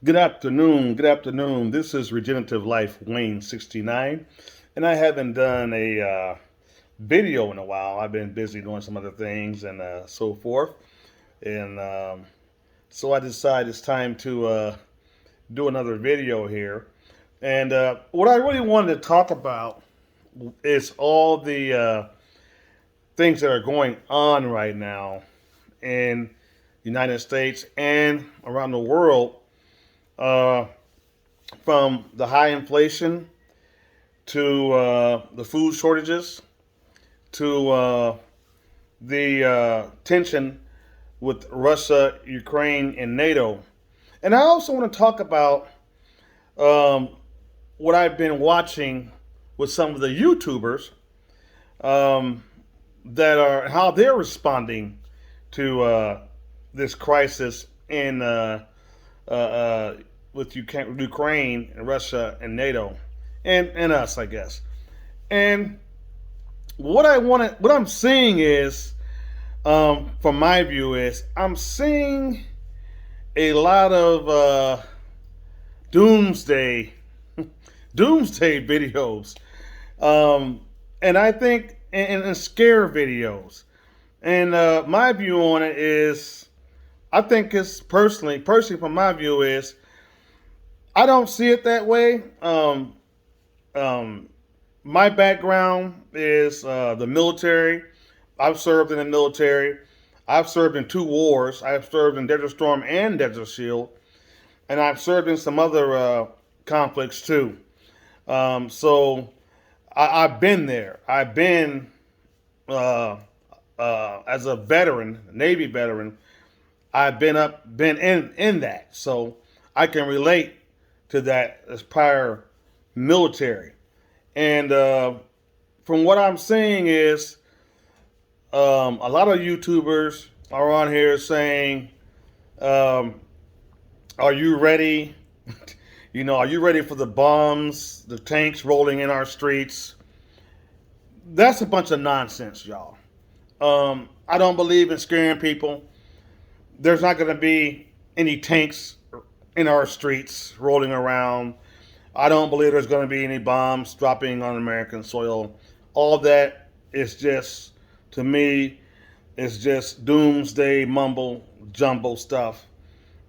Good afternoon. Good afternoon. This is Regenerative Life Wayne 69, and I haven't done a video in a while. I've been busy doing some other things and so forth, and so I decided it's time to do another video here. And what I really wanted to talk about is all the things that are going on right now in the United States and around the world. Uh, from the high inflation to the food shortages to the tension with Russia, Ukraine, and NATO. And I also want to talk about um, what I've been watching with some of the YouTubers um, that are how they're responding to this crisis in uh, uh, with Ukraine and Russia and NATO and us, I guess. And what I'm seeing is, from my view, is I'm seeing a lot of doomsday, doomsday videos, and I think and scare videos. And my view on it is, I think it's personally from my view is, I don't see it that way. Um, my background is the military. I've served in the military. I've served in two wars. I've served in Desert Storm and Desert Shield, and I've served in some other conflicts too. So I've been there. I've been uh, as a veteran, Navy veteran. I've been in that, so I can relate to that as prior military. And from what I'm seeing is, a lot of YouTubers are on here saying, um, "Are you ready? Are you ready for the bombs, the tanks rolling in our streets?" That's a bunch of nonsense, y'all. I don't believe in scaring people. There's not going to be any tanks in our streets rolling around. I don't believe there's going to be any bombs dropping on American soil. All that is just, to me, is just doomsday mumble jumble stuff.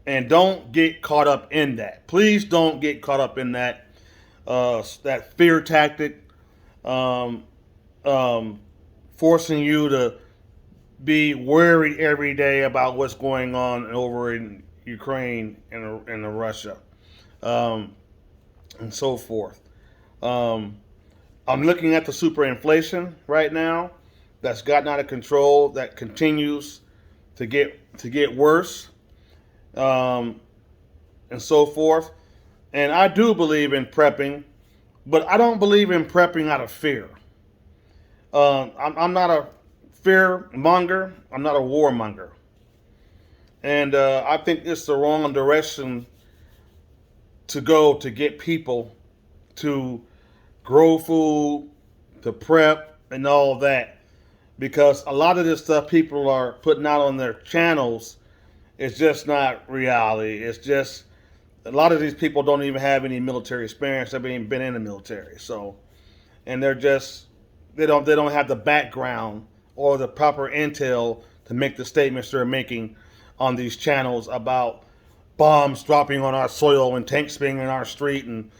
And don't get caught up in that. Please don't get caught up in that fear tactic, um, um, forcing you to be worried every day about what's going on over in Ukraine and Russia, um, and so forth. Um, I'm looking at the superinflation right now that's gotten out of control, that continues to get worse, um, and so forth. And I do believe in prepping, but I don't believe in prepping out of fear. I'm not a fear monger. I'm not a warmonger. And I think it's the wrong direction to go to get people to grow food, to prep, and all that. Because a lot of this stuff people are putting out on their channels is just not reality. It's just a lot of these people don't even have any military experience. They've even been in the military, so and they don't have the background or the proper intel to make the statements they're making on these channels about bombs dropping on our soil and tanks being in our street and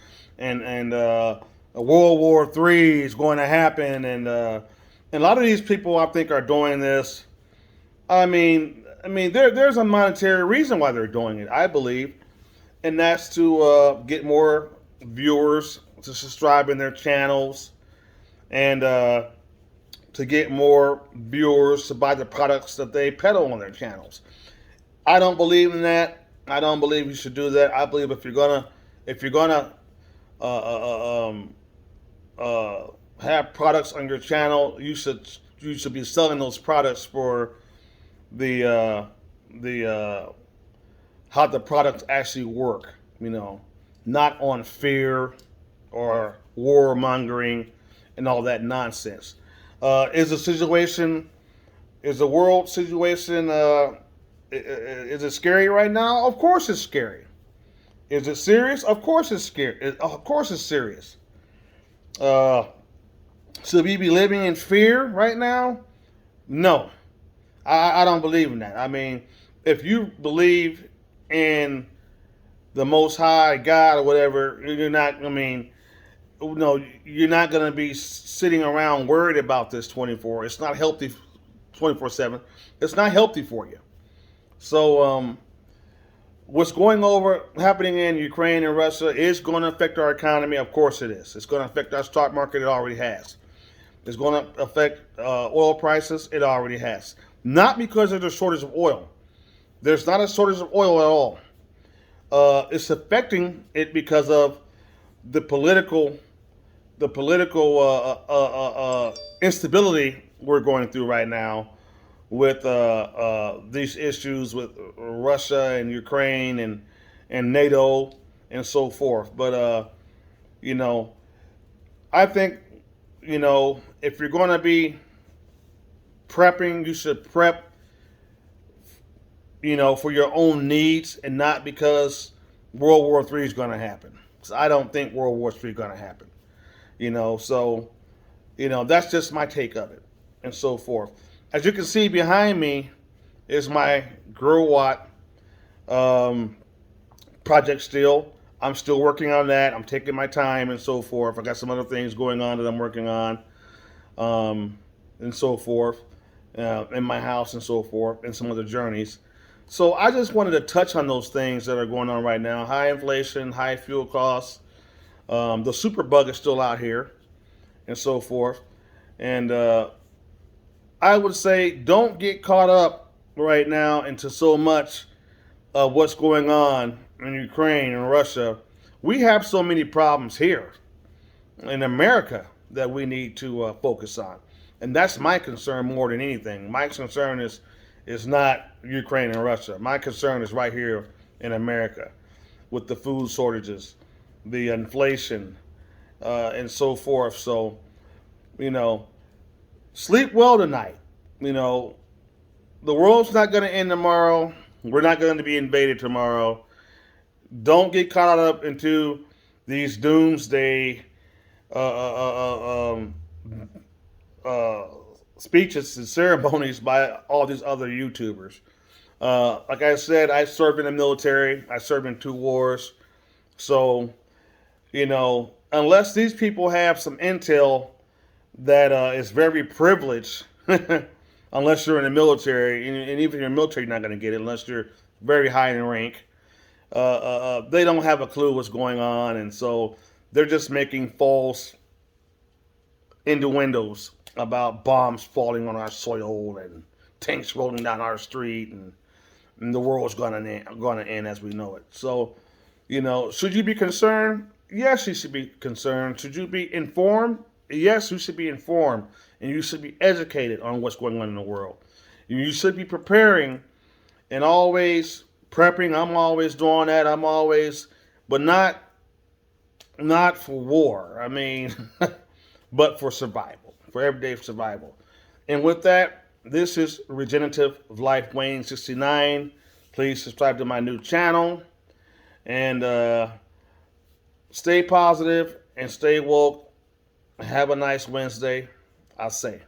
World War III is going to happen and a lot of these people I think are doing this. There's a monetary reason why they're doing it, I believe, and that's to get more viewers to subscribe in their channels and to get more viewers to buy the products that they peddle on their channels. I don't believe in that. I don't believe you should do that. I believe if you're gonna uh, uh, um, uh, have products on your channel, you should be selling those products for the the how the products actually work. Not on fear or warmongering and all that nonsense. Is the situation, is the world situation, is it scary right now? Of course it's scary. Is it serious? Of course it's scary. Of course it's serious. Uh, should we be living in fear right now? No, I don't believe in that. I mean, if you believe in the Most High God or whatever, you're not. I mean, no, you're not going to be sitting around worried about this 24. It's not healthy 24/7. It's not healthy for you. So, what's going over happening in Ukraine and Russia is going to affect our economy. Of course, it is. It's going to affect our stock market. It already has. It's going to affect oil prices. It already has. Not because there's a shortage of oil. There's not a shortage of oil at all. It's affecting it because of the political instability we're going through right now with these issues with Russia and Ukraine and NATO and so forth. But you know, I think if you're going to be prepping, you should prep for your own needs and not because World War III is going to happen. So I don't think World War III is going to happen. So that's just my take of it and so forth. As you can see behind me is my Grow Watt project still. I'm still working on that. I'm taking my time and so forth. I got some other things going on that I'm working on and so forth in my house and so forth and some other journeys. So I just wanted to touch on those things that are going on right now. High inflation, high fuel costs. The super bug is still out here and so forth. And I would say don't get caught up right now into so much of what's going on in Ukraine and Russia. We have so many problems here in America that we need to focus on. And that's my concern more than anything. My concern is not Ukraine and Russia. My concern is right here in America with the food shortages, the inflation, and so forth. So, sleep well tonight. The world's not going to end tomorrow. We're not going to be invaded tomorrow. Don't get caught up into these doomsday uh, uh, uh, um, uh, speeches and ceremonies by all these other YouTubers. Like I said, I served in the military. I served in 2 wars. So, unless these people have some intel that is very privileged, unless you're in the military, and even if you're in the military, you're not going to get it unless you're very high in rank. They don't have a clue what's going on, and so they're just making false innuendos about bombs falling on our soil and tanks rolling down our street, and the world's going to end as we know it. So, should you be concerned? Yes, you should be concerned. Should you be informed? Yes, you should be informed, and you should be educated on what's going on in the world. You should be preparing and always prepping. I'm always doing that. But not for war. I mean, but for survival, for everyday survival. And with that, this is Regenerative Life Wayne 69. Please subscribe to my new channel and stay positive and stay woke. Have a nice Wednesday, I'll say.